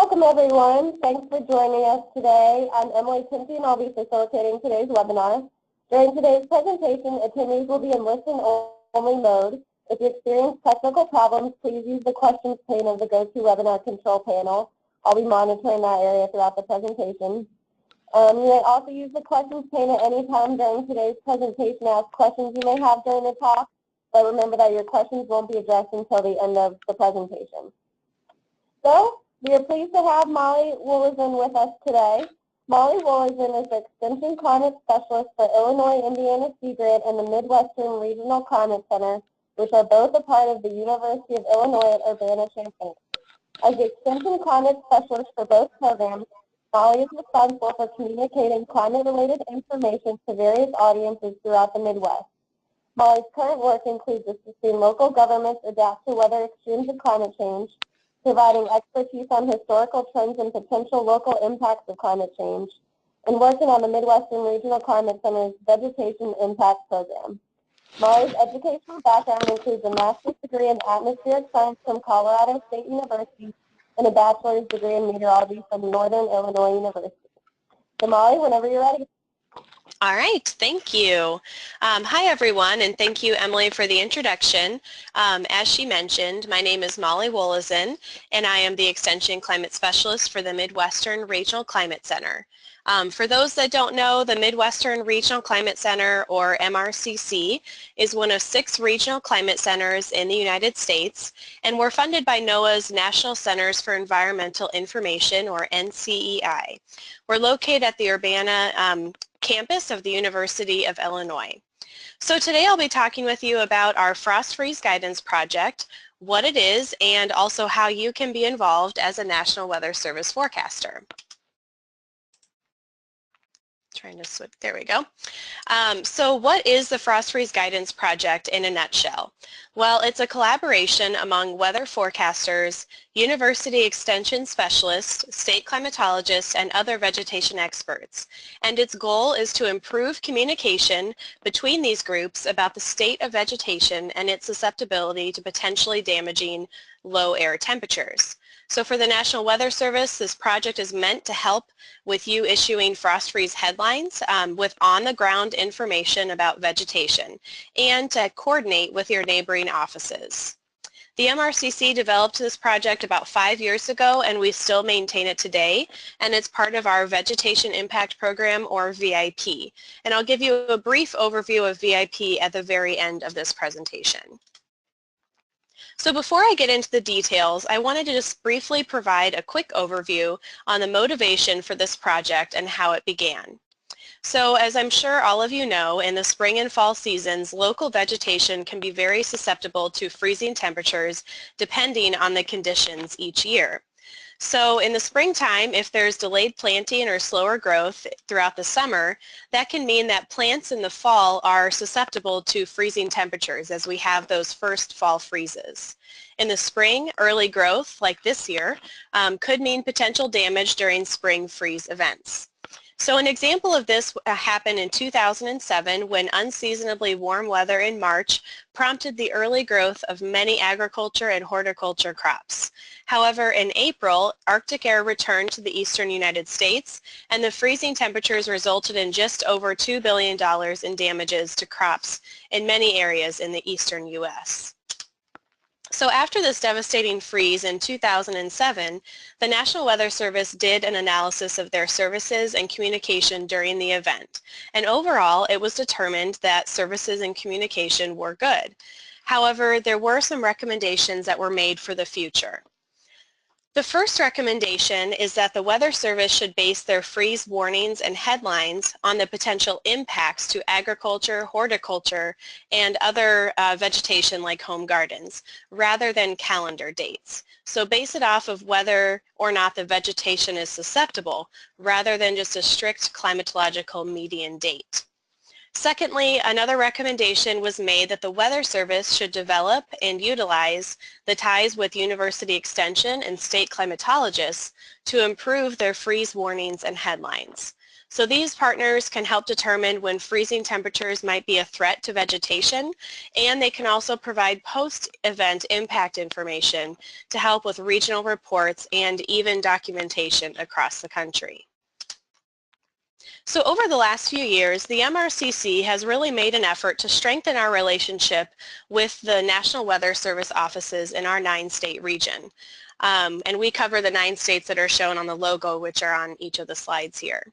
Welcome everyone. Thanks for joining us today. I'm Emily Timpey and I'll be facilitating today's webinar. During today's presentation, attendees will be in listen-only mode. If you experience technical problems, please use the questions pane of the GoToWebinar control panel. I'll be monitoring that area throughout the presentation. You may also use the questions pane at any time during today's presentation to ask questions you may have during the talk, but remember that your questions won't be addressed until the end of the presentation. So, we are pleased to have Molly Woloszyn with us today. Molly Woloszyn is the Extension Climate Specialist for Illinois Indiana Sea Grant and the Midwestern Regional Climate Center, which are both a part of the University of Illinois at Urbana-Champaign. As the Extension Climate Specialist for both programs, Molly is responsible for communicating climate-related information to various audiences throughout the Midwest. Molly's current work includes assisting local governments adapt to weather extremes of climate change, providing expertise on historical trends and potential local impacts of climate change, and working on the Midwestern Regional Climate Center's Vegetation Impact Program. Molly's educational background includes a master's degree in atmospheric science from Colorado State University and a bachelor's degree in meteorology from Northern Illinois University. So Molly, whenever you're ready. All right, thank you. Hi everyone, and thank you Emily for the introduction. As she mentioned, my name is Molly Woloszyn, and I am the Extension Climate Specialist for the Midwestern Regional Climate Center. For those that don't know, the Midwestern Regional Climate Center, or MRCC, is one of 6 regional climate centers in the United States, and we're funded by NOAA's National Centers for Environmental Information, or NCEI. We're located at the Urbana campus of the University of Illinois. So today I'll be talking with you about our FrostFreeze guidance project, what it is, and also how you can be involved as a National Weather Service forecaster. Trying to switch, there we go. So what is the FrostFreeze Guidance Project in a nutshell? Well, it's a collaboration among weather forecasters, university extension specialists, state climatologists, and other vegetation experts. And its goal is to improve communication between these groups about the state of vegetation and its susceptibility to potentially damaging low air temperatures. So for the National Weather Service, this project is meant to help with you issuing FrostFreeze headlines with on-the-ground information about vegetation and to coordinate with your neighboring offices. The MRCC developed this project about 5 years ago, and we still maintain it today, and it's part of our Vegetation Impact Program, or VIP. And I'll give you a brief overview of VIP at the very end of this presentation. So before I get into the details, I wanted to just briefly provide a quick overview on the motivation for this project and how it began. So as I'm sure all of you know, in the spring and fall seasons, local vegetation can be very susceptible to freezing temperatures depending on the conditions each year. So in the springtime, if there's delayed planting or slower growth throughout the summer, that can mean that plants in the fall are susceptible to freezing temperatures as we have those first fall freezes. In the spring, early growth, like this year, could mean potential damage during spring freeze events. So an example of this happened in 2007 when unseasonably warm weather in March prompted the early growth of many agriculture and horticulture crops. However, in April, Arctic air returned to the eastern United States, and the freezing temperatures resulted in just over $2 billion in damages to crops in many areas in the eastern U.S. So after this devastating freeze in 2007, the National Weather Service did an analysis of their services and communication during the event. And overall, it was determined that services and communication were good. However, there were some recommendations that were made for the future. The first recommendation is that the Weather Service should base their freeze warnings and headlines on the potential impacts to agriculture, horticulture, and other vegetation like home gardens, rather than calendar dates. So base it off of whether or not the vegetation is susceptible, rather than just a strict climatological median date. Secondly, another recommendation was made that the Weather Service should develop and utilize the ties with university extension and state climatologists to improve their freeze warnings and headlines. So these partners can help determine when freezing temperatures might be a threat to vegetation, and they can also provide post-event impact information to help with regional reports and even documentation across the country. So over the last few years, the MRCC has really made an effort to strengthen our relationship with the National Weather Service offices in our 9-state region. And we cover the 9 states that are shown on the logo, which are on each of the slides here.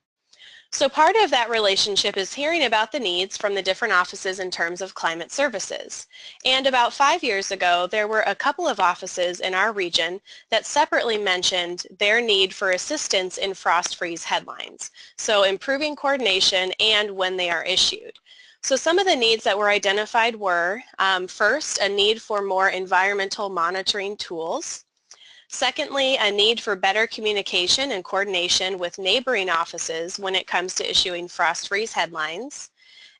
So part of that relationship is hearing about the needs from the different offices in terms of climate services. And about 5 years ago, there were a couple of offices in our region that separately mentioned their need for assistance in FrostFreeze headlines, so improving coordination and when they are issued. So some of the needs that were identified were, first, a need for more environmental monitoring tools. Secondly, a need for better communication and coordination with neighboring offices when it comes to issuing FrostFreeze headlines.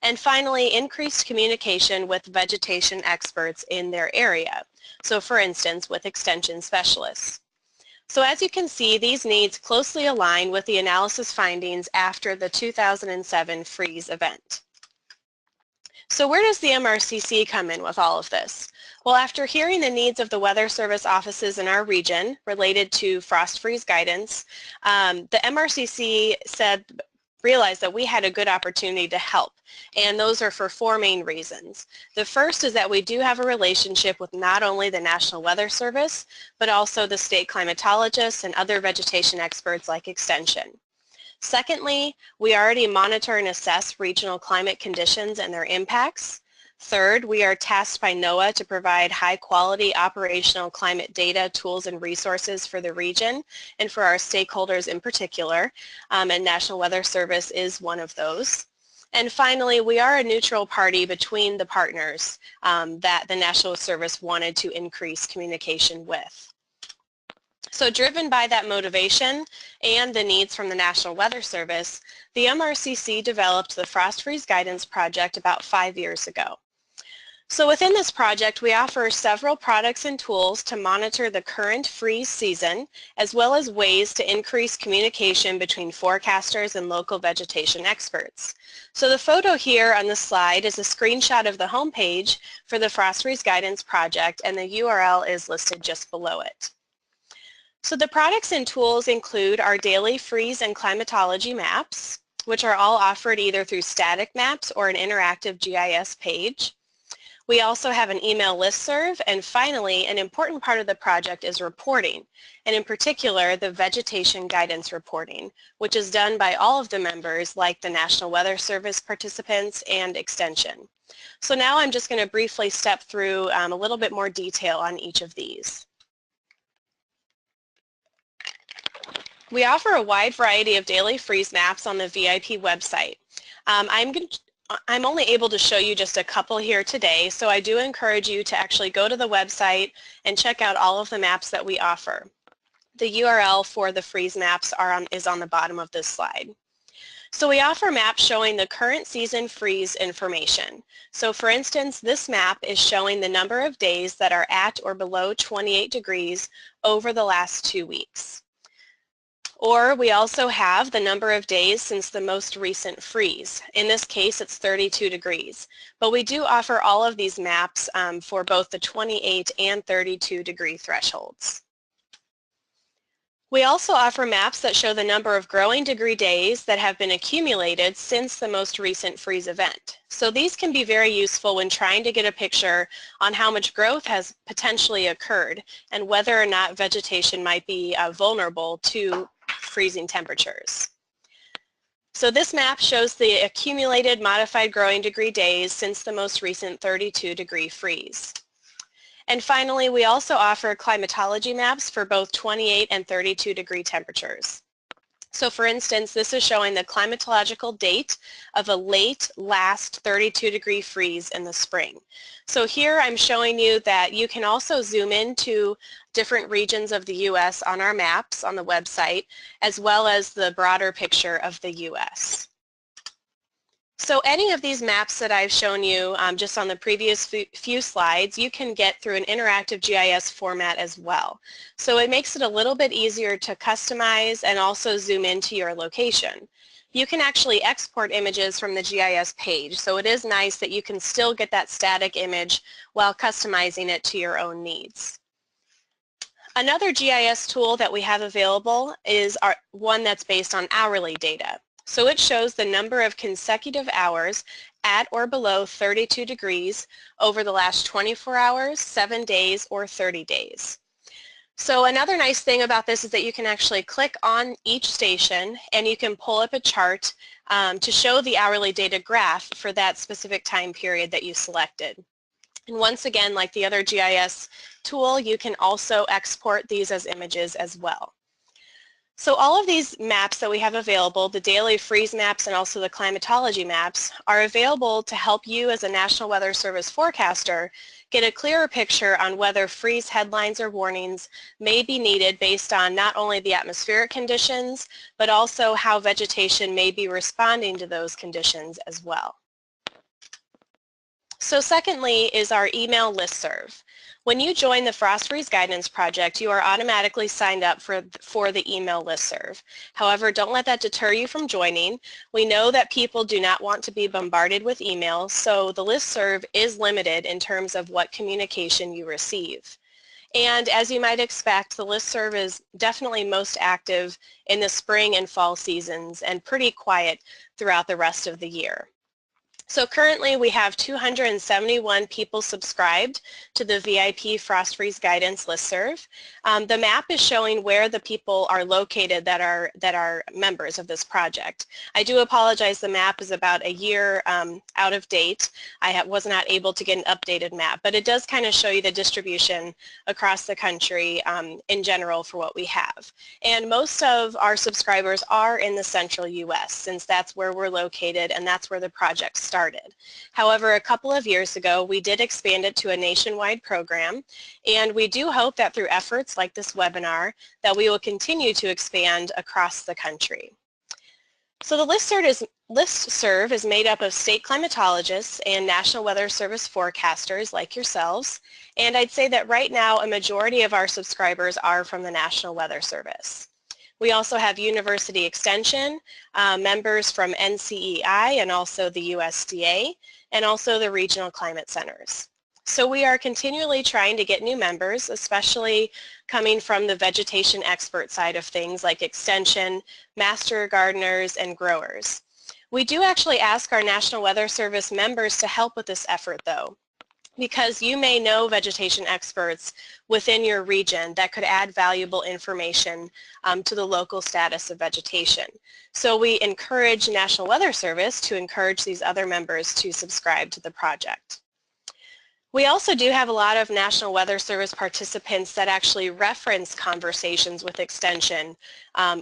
And finally, increased communication with vegetation experts in their area. So for instance, with extension specialists. So as you can see, these needs closely align with the analysis findings after the 2007 freeze event. So where does the MRCC come in with all of this? Well, after hearing the needs of the Weather Service offices in our region related to FrostFreeze guidance, the MRCC realized that we had a good opportunity to help, and those are for 4 main reasons. The first is that we do have a relationship with not only the National Weather Service, but also the state climatologists and other vegetation experts like Extension. Secondly, we already monitor and assess regional climate conditions and their impacts. Third, we are tasked by NOAA to provide high-quality operational climate data, tools, and resources for the region and for our stakeholders in particular, and National Weather Service is one of those. And finally, we are a neutral party between the partners that the National Service wanted to increase communication with. So driven by that motivation and the needs from the National Weather Service, the MRCC developed the FrostFreeze Guidance Project about 5 years ago. So within this project, we offer several products and tools to monitor the current freeze season, as well as ways to increase communication between forecasters and local vegetation experts. So the photo here on the slide is a screenshot of the homepage for the FrostFreeze Guidance Project, and the URL is listed just below it. So the products and tools include our daily freeze and climatology maps, which are all offered either through static maps or an interactive GIS page. We also have an email listserv, and finally, an important part of the project is reporting, and in particular, the vegetation guidance reporting, which is done by all of the members like the National Weather Service participants and Extension. So now I'm just going to briefly step through a little bit more detail on each of these. We offer a wide variety of daily freeze maps on the VIP website. I'm only able to show you just a couple here today, so I do encourage you to actually go to the website and check out all of the maps that we offer. The URL for the freeze maps is on the bottom of this slide. So we offer maps showing the current season freeze information. So for instance, this map is showing the number of days that are at or below 28 degrees over the last 2 weeks. Or we also have the number of days since the most recent freeze. In this case, it's 32 degrees. But we do offer all of these maps for both the 28 and 32 degree thresholds. We also offer maps that show the number of growing degree days that have been accumulated since the most recent freeze event. So these can be very useful when trying to get a picture on how much growth has potentially occurred and whether or not vegetation might be vulnerable to freezing temperatures. So this map shows the accumulated modified growing degree days since the most recent 32 degree freeze. And finally, we also offer climatology maps for both 28 and 32 degree temperatures. So for instance, this is showing the climatological date of a late last 32 degree freeze in the spring. So here I'm showing you that you can also zoom into different regions of the U.S. on our maps on the website, as well as the broader picture of the U.S. So any of these maps that I've shown you just on the previous few slides, you can get through an interactive GIS format as well. So it makes it a little bit easier to customize and also zoom into your location. you can actually export images from the GIS page. So it is nice that you can still get that static image while customizing it to your own needs. Another GIS tool that we have available is one that's based on hourly data. So it shows the number of consecutive hours at or below 32 degrees over the last 24 hours, 7 days, or 30 days. So another nice thing about this is that you can actually click on each station and you can pull up a chart to show the hourly data graph for that specific time period that you selected. And once again, like the other GIS tool, you can also export these as images as well. So all of these maps that we have available, the daily freeze maps and also the climatology maps, are available to help you as a National Weather Service forecaster get a clearer picture on whether freeze headlines or warnings may be needed based on not only the atmospheric conditions, but also how vegetation may be responding to those conditions as well. So secondly is our email listserv. When you join the FrostFreeze Guidance Project, you are automatically signed up for the email listserv. However, don't let that deter you from joining. We know that people do not want to be bombarded with emails, so the listserv is limited in terms of what communication you receive. And as you might expect, the listserv is definitely most active in the spring and fall seasons and pretty quiet throughout the rest of the year. So currently we have 271 people subscribed to the VIP FrostFreeze Guidance listserv. The map is showing where the people are located that are members of this project. I do apologize, the map is about a year out of date. I was not able to get an updated map, but it does kind of show you the distribution across the country in general for what we have. And most of our subscribers are in the central US, since that's where we're located and that's where the project started. However, a couple of years ago, we did expand it to a nationwide program, and we do hope that through efforts like this webinar, that we will continue to expand across the country. So the listserv is made up of state climatologists and National Weather Service forecasters like yourselves, and I'd say that right now a majority of our subscribers are from the National Weather Service. We also have University Extension, members from NCEI and also the USDA, and also the Regional Climate Centers. So we are continually trying to get new members, especially coming from the vegetation expert side of things like Extension, Master Gardeners, and Growers. We do actually ask our National Weather Service members to help with this effort though, because you may know vegetation experts within your region that could add valuable information to the local status of vegetation. So we encourage National Weather Service to encourage these other members to subscribe to the project. We also do have a lot of National Weather Service participants that actually reference conversations with Extension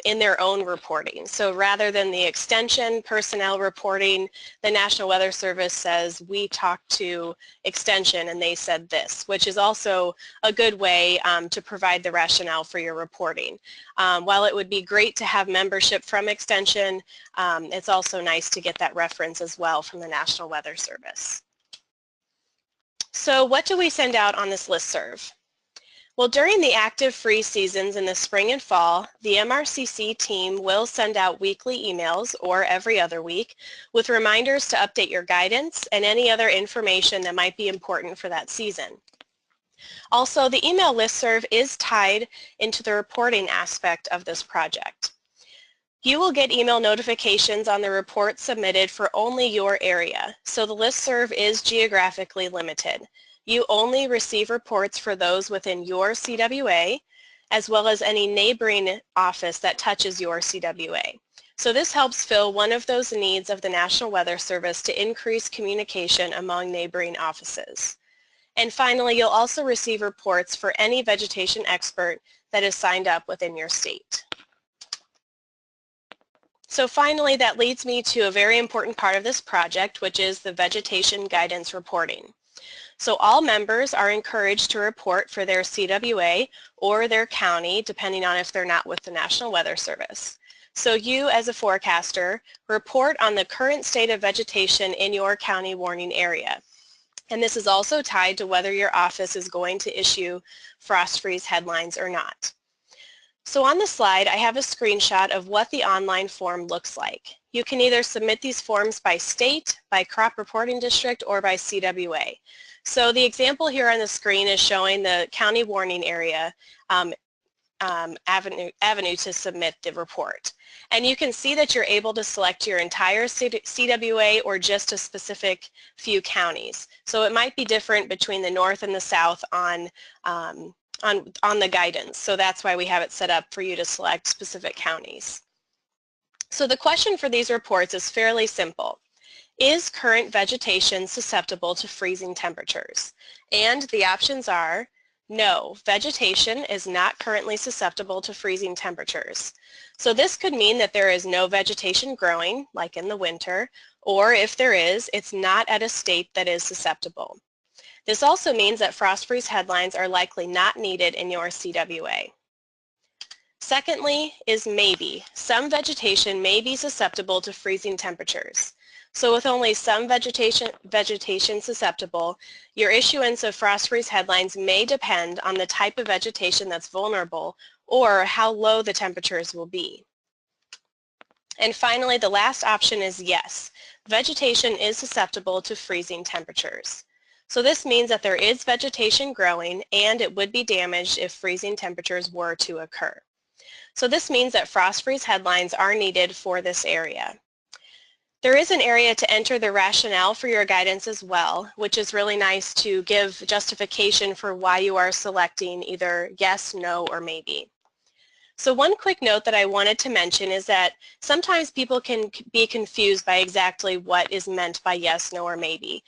in their own reporting. So rather than the Extension personnel reporting, the National Weather Service says, we talked to Extension and they said this, which is also a good way to provide the rationale for your reporting. While it would be great to have membership from Extension, it's also nice to get that reference as well from the National Weather Service. So what do we send out on this listserv? Well, during the active freeze seasons in the spring and fall, the MRCC team will send out weekly emails or every other week with reminders to update your guidance and any other information that might be important for that season. Also, the email listserv is tied into the reporting aspect of this project. You will get email notifications on the reports submitted for only your area, so the listserv is geographically limited. You only receive reports for those within your CWA, as well as any neighboring office that touches your CWA. So this helps fill one of those needs of the National Weather Service to increase communication among neighboring offices. And finally, you'll also receive reports for any vegetation expert that is signed up within your state. So finally, that leads me to a very important part of this project, which is the vegetation guidance reporting. So all members are encouraged to report for their CWA or their county, depending on if they're not with the National Weather Service. So you, as a forecaster, report on the current state of vegetation in your county warning area. And this is also tied to whether your office is going to issue frost freeze headlines or not. So on the slide, I have a screenshot of what the online form looks like. You can either submit these forms by state, by crop reporting district, or by CWA. So the example here on the screen is showing the county warning area avenue to submit the report. And you can see that you're able to select your entire CWA or just a specific few counties. So it might be different between the north and the south on the guidance. So that's why we have it set up for you to select specific counties. So the question for these reports is fairly simple. Is current vegetation susceptible to freezing temperatures? And the options are no, vegetation is not currently susceptible to freezing temperatures. So this could mean that there is no vegetation growing, like in the winter, or if there is, it's not at a state that is susceptible. This also means that frost freeze headlines are likely not needed in your CWA. Secondly is maybe. Some vegetation may be susceptible to freezing temperatures. So with only some vegetation susceptible, your issuance of frost freeze headlines may depend on the type of vegetation that's vulnerable or how low the temperatures will be. And finally, the last option is yes. Vegetation is susceptible to freezing temperatures. So this means that there is vegetation growing and it would be damaged if freezing temperatures were to occur. So this means that frost freeze headlines are needed for this area. There is an area to enter the rationale for your guidance as well, which is really nice to give justification for why you are selecting either yes, no, or maybe. So one quick note that I wanted to mention is that sometimes people can be confused by exactly what is meant by yes, no, or maybe.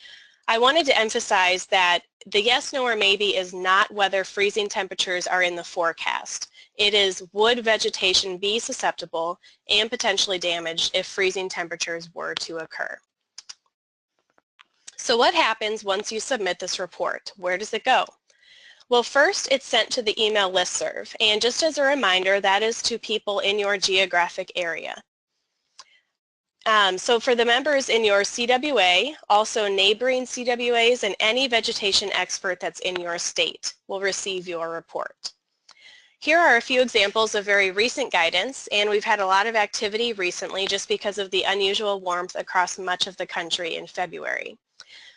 I wanted to emphasize that the yes, no, or maybe is not whether freezing temperatures are in the forecast. It is, would vegetation be susceptible and potentially damaged if freezing temperatures were to occur? So what happens once you submit this report? Where does it go? Well, first it's sent to the email listserv, and just as a reminder, that is to people in your geographic area. So for the members in your CWA, also neighboring CWAs, and any vegetation expert that's in your state will receive your report. Here are a few examples of very recent guidance, and we've had a lot of activity recently just because of the unusual warmth across much of the country in February.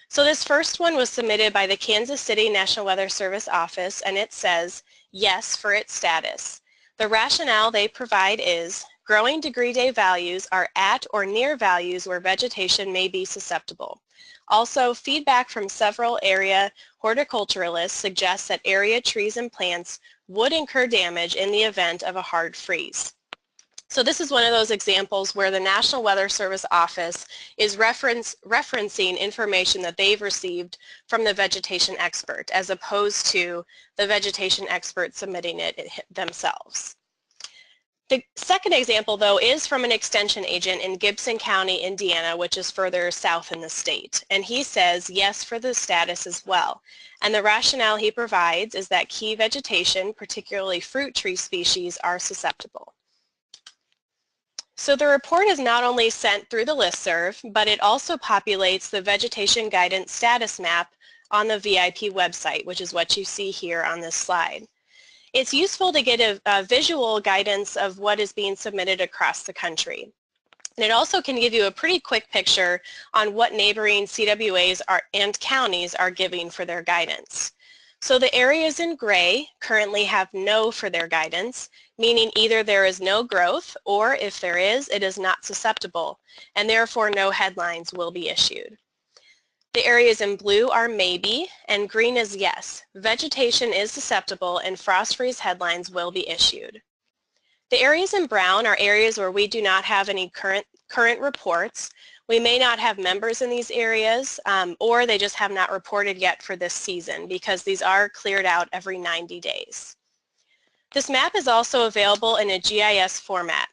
So this first one was submitted by the Kansas City National Weather Service office, and it says yes for its status. The rationale they provide is growing degree day values are at or near values where vegetation may be susceptible. Also, feedback from several area horticulturalists suggests that area trees and plants would incur damage in the event of a hard freeze. So this is one of those examples where the National Weather Service office is referencing information that they've received from the vegetation expert as opposed to the vegetation expert submitting it themselves. The second example, though, is from an extension agent in Gibson County, Indiana, which is further south in the state. And he says yes for the status as well. And the rationale he provides is that key vegetation, particularly fruit tree species, are susceptible. So the report is not only sent through the listserv, but it also populates the vegetation guidance status map on the VIP website, which is what you see here on this slide. It's useful to get a visual guidance of what is being submitted across the country. And it also can give you a pretty quick picture on what neighboring CWAs and counties are giving for their guidance. So the areas in gray currently have no for their guidance, meaning either there is no growth or if there is, it is not susceptible, and therefore no headlines will be issued. The areas in blue are maybe, and green is yes. Vegetation is susceptible and frost freeze headlines will be issued. The areas in brown are areas where we do not have any current reports. We may not have members in these areas, or they just have not reported yet for this season because these are cleared out every 90 days. This map is also available in a GIS format.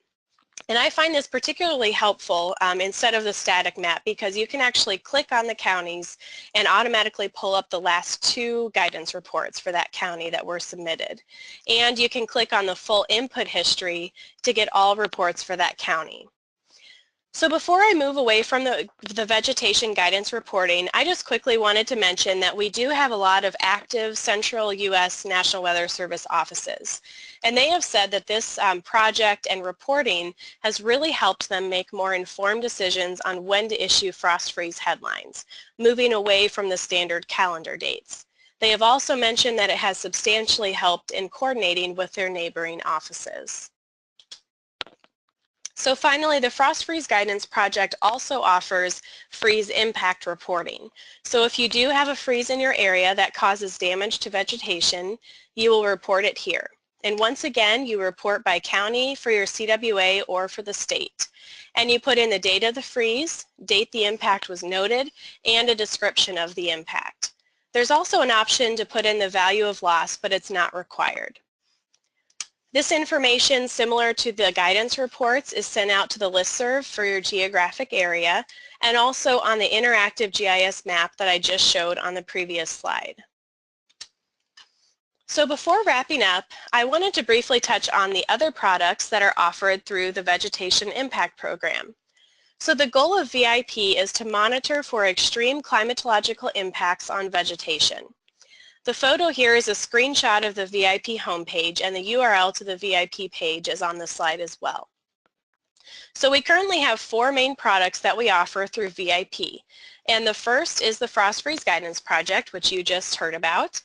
And I find this particularly helpful instead of the static map because you can actually click on the counties and automatically pull up the last 2 guidance reports for that county that were submitted. And you can click on the full input history to get all reports for that county. So before I move away from the vegetation guidance reporting, I just quickly wanted to mention that we do have a lot of active central U.S. National Weather Service offices. And they have said that this project and reporting has really helped them make more informed decisions on when to issue frost freeze headlines, moving away from the standard calendar dates. They have also mentioned that it has substantially helped in coordinating with their neighboring offices. So finally, the Frost Freeze Guidance Project also offers freeze impact reporting. So if you do have a freeze in your area that causes damage to vegetation, you will report it here. And once again, you report by county for your CWA or for the state. And you put in the date of the freeze, date the impact was noted, and a description of the impact. There's also an option to put in the value of loss, but it's not required. This information, similar to the guidance reports, is sent out to the Listserv for your geographic area and also on the interactive GIS map that I just showed on the previous slide. So before wrapping up, I wanted to briefly touch on the other products that are offered through the Vegetation Impact Program. So the goal of VIP is to monitor for extreme climatological impacts on vegetation. The photo here is a screenshot of the VIP homepage, and the URL to the VIP page is on the slide as well. So we currently have 4 main products that we offer through VIP. And the first is the Frost Freeze Guidance Project, which you just heard about.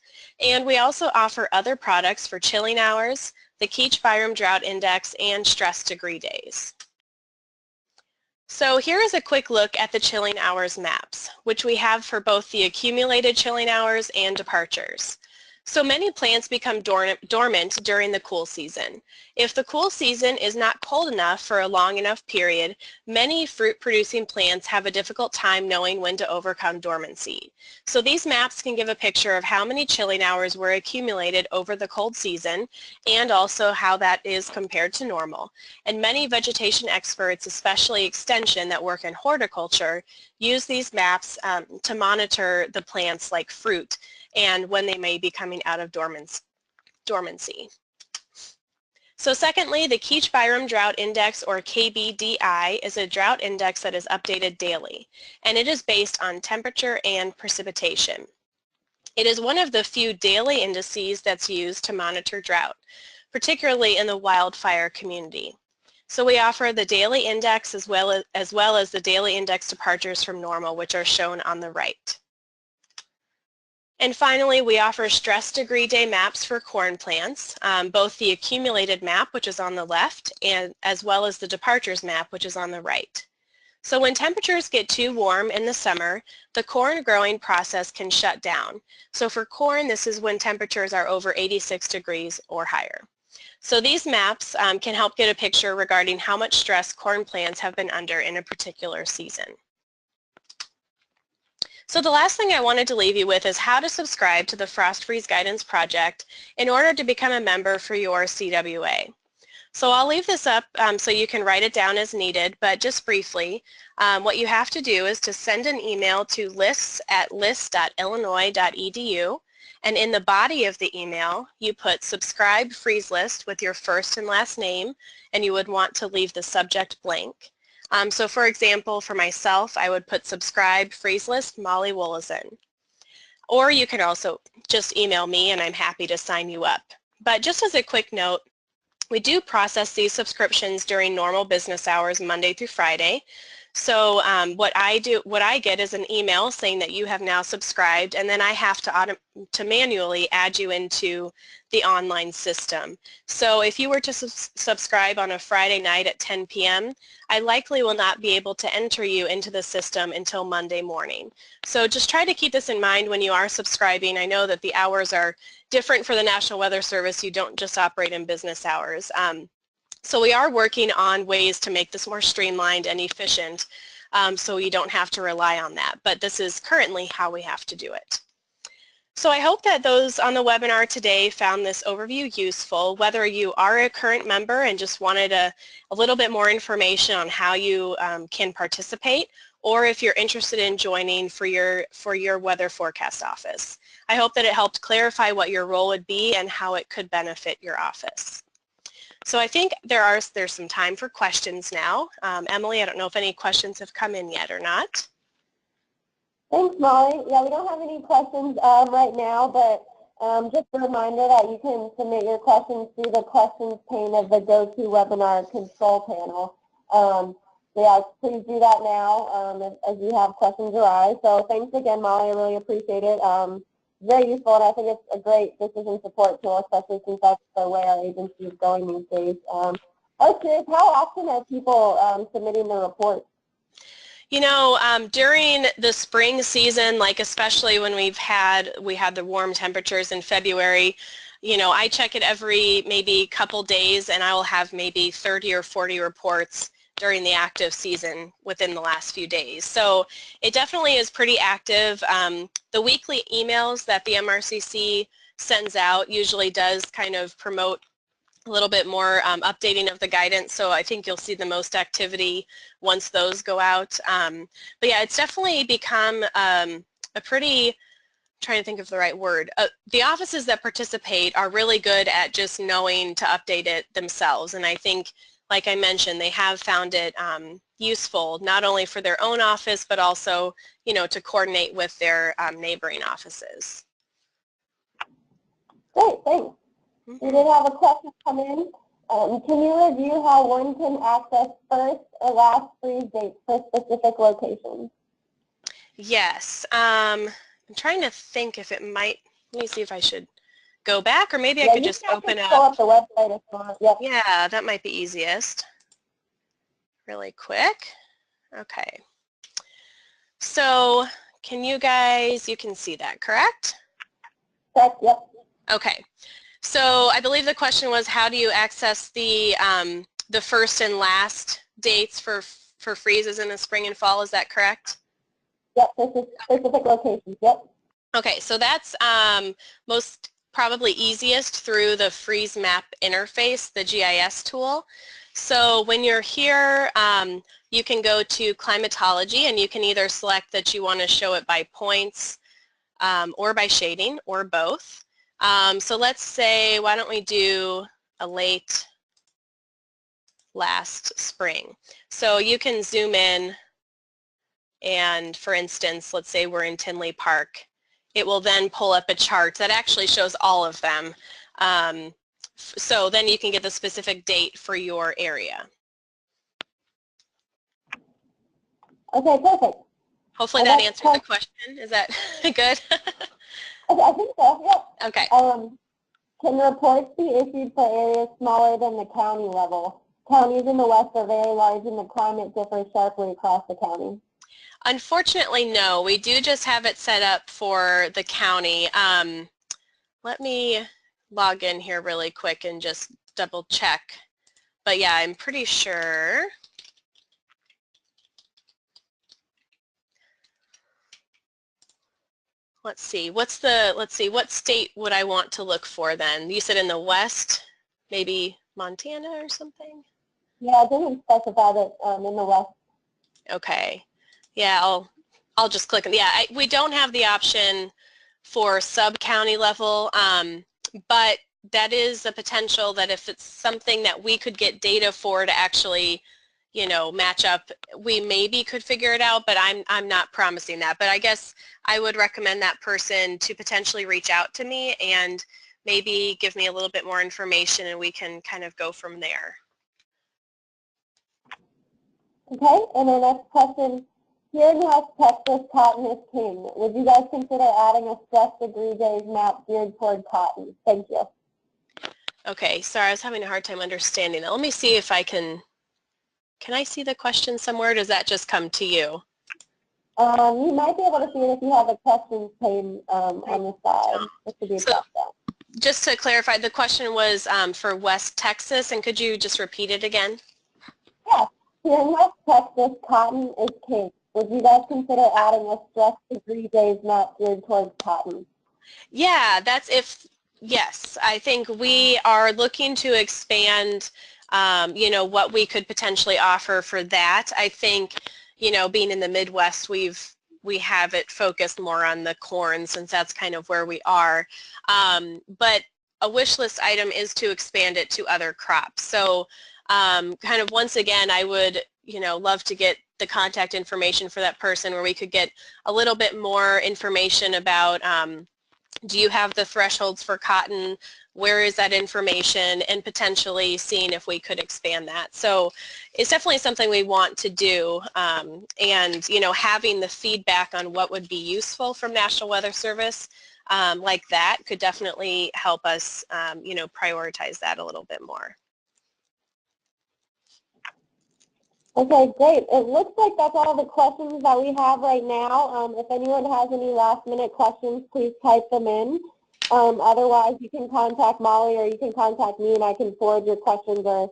And we also offer other products for chilling hours, the Keach-Byram Drought Index, and stress degree days. So here is a quick look at the chilling hours maps, which we have for both the accumulated chilling hours and departures. So many plants become dormant during the cool season. If the cool season is not cold enough for a long enough period, many fruit-producing plants have a difficult time knowing when to overcome dormancy. So these maps can give a picture of how many chilling hours were accumulated over the cold season and also how that is compared to normal. And many vegetation experts, especially extension that work in horticulture, use these maps to monitor the plants like fruit and when they may be coming out of dormancy. So secondly, the Keach-Byram Drought Index, or KBDI, is a drought index that is updated daily, and it is based on temperature and precipitation. It is one of the few daily indices that's used to monitor drought, particularly in the wildfire community. So we offer the daily index as well as the daily index departures from normal, which are shown on the right. And finally, we offer stress degree day maps for corn plants, both the accumulated map, which is on the left, and as well as the departures map, which is on the right. So when temperatures get too warm in the summer, the corn growing process can shut down. So for corn, this is when temperatures are over 86 degrees or higher. So these maps can help get a picture regarding how much stress corn plants have been under in a particular season. So the last thing I wanted to leave you with is how to subscribe to the Frost Freeze Guidance Project in order to become a member for your CWA. So I'll leave this up so you can write it down as needed, but just briefly, what you have to do is to send an email to lists@list.illinois.edu, and in the body of the email, you put subscribe freeze list with your first and last name, and you would want to leave the subject blank. So for example, for myself, I would put subscribe freeze list Molly Woloszyn. Or you can also just email me and I'm happy to sign you up. But just as a quick note, we do process these subscriptions during normal business hours, Monday through Friday. So what I get is an email saying that you have now subscribed, and then I have to manually add you into the online system. So if you were to subscribe on a Friday night at 10 p.m., I likely will not be able to enter you into the system until Monday morning. So just try to keep this in mind when you are subscribing. I know that the hours are different for the National Weather Service. You don't just operate in business hours. So we are working on ways to make this more streamlined and efficient so you don't have to rely on that. But this is currently how we have to do it. So I hope that those on the webinar today found this overview useful, whether you are a current member and just wanted a little bit more information on how you can participate, or if you're interested in joining for your weather forecast office. I hope that it helped clarify what your role would be and how it could benefit your office. So I think there's some time for questions now. Emily, I don't know if any questions have come in yet or not. Thanks, Molly. Yeah, we don't have any questions right now, but just a reminder that you can submit your questions through the questions pane of the GoToWebinar control panel. Yeah, please do that now as you have questions arise. So thanks again, Molly. I really appreciate it. Very useful, and I think it's a great decision support tool, especially since that's the way our agency is going these days. I was curious, how often are people submitting the reports? You know, during the spring season, like especially when we had the warm temperatures in February, you know, I check it every maybe couple days, and I will have maybe 30 or 40 reports during the active season within the last few days. So it definitely is pretty active. The weekly emails that the MRCC sends out usually does kind of promote a little bit more updating of the guidance, so I think you'll see the most activity once those go out. But yeah, it's definitely become a pretty, trying to think of the right word. The offices that participate are really good at just knowing to update it themselves, and I think, like I mentioned, they have found it useful not only for their own office but also, you know, to coordinate with their neighboring offices. Great, thanks. We did have a question come in. Can you review how one can access first or last freeze dates for specific locations? Yes. I'm trying to think if it might, let me see if I should go back, or maybe I could just open up. Pull up the website if you want. Yep. Yeah, that might be easiest. Really quick. Okay. So can you guys, you can see that, correct? Correct, yep. Okay. So I believe the question was, how do you access the first and last dates for freezes in the spring and fall? Is that correct? Yep, this is specific locations, yep. Okay, so that's most probably easiest through the freeze map interface, the GIS tool. So when you're here, you can go to climatology, and you can either select that you want to show it by points or by shading, or both. So let's say, why don't we do a late last spring. So you can zoom in, and for instance, let's say we're in Tinley Park. It will then pull up a chart that actually shows all of them. So then you can get the specific date for your area. Okay, perfect. Hopefully that answered the question. Is that good? I think so, yep. Okay. Can reports be issued for areas smaller than the county level? Counties in the west are very large and the climate differs sharply across the county. Unfortunately, no. We do just have it set up for the county. Let me log in here really quick and just double check. But yeah, I'm pretty sure. Let's see, what state would I want to look for then? You said in the west, maybe Montana or something? Yeah, it didn't specify that in the west. Okay. Yeah, I'll just click on, yeah, we don't have the option for sub-county level, but that is a potential that if it's something that we could get data for to actually, you know, match up, we maybe could figure it out, but I'm not promising that. But I guess I would recommend that person to potentially reach out to me and maybe give me a little bit more information, and we can kind of go from there. Okay, and the next question. Here in West Texas, cotton is king. Would you guys consider adding a stress degree days map geared toward cotton? Thank you. Okay, sorry, I was having a hard time understanding that. Let me see if I can I see the question somewhere, or does that just come to you? You might be able to see it if you have a questions pane on the side. It should be so, just to clarify, the question was for West Texas, and could you just repeat it again? Yeah. Here in West Texas, cotton is king. Would you guys consider adding a stress degree days map geared towards cotton? Yeah, yes, I think we are looking to expand, you know, what we could potentially offer for that. I think, you know, being in the Midwest, we have it focused more on the corn, since that's kind of where we are. But a wish list item is to expand it to other crops. So kind of once again, I would, love to get the contact information for that person where we could get a little bit more information about do you have the thresholds for cotton, where is that information, and potentially seeing if we could expand that. So it's definitely something we want to do, and having the feedback on what would be useful from National Weather Service like that could definitely help us prioritize that a little bit more. Okay, great. It looks like that's all the questions that we have right now. If anyone has any last-minute questions, please type them in. Otherwise, you can contact Molly or you can contact me, and I can forward your questions or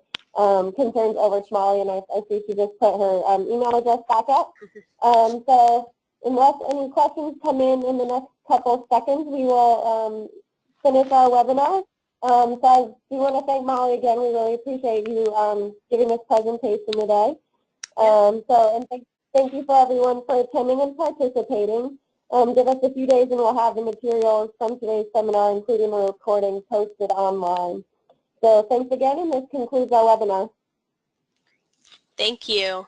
concerns over to Molly, and I see she just put her email address back up. So unless any questions come in the next couple of seconds, we will finish our webinar. So I do want to thank Molly again. We really appreciate you giving this presentation today. Thank you for everyone for attending and participating. Give us a few days and we'll have the materials from today's seminar, including a recording, posted online. So thanks again, and this concludes our webinar. Thank you.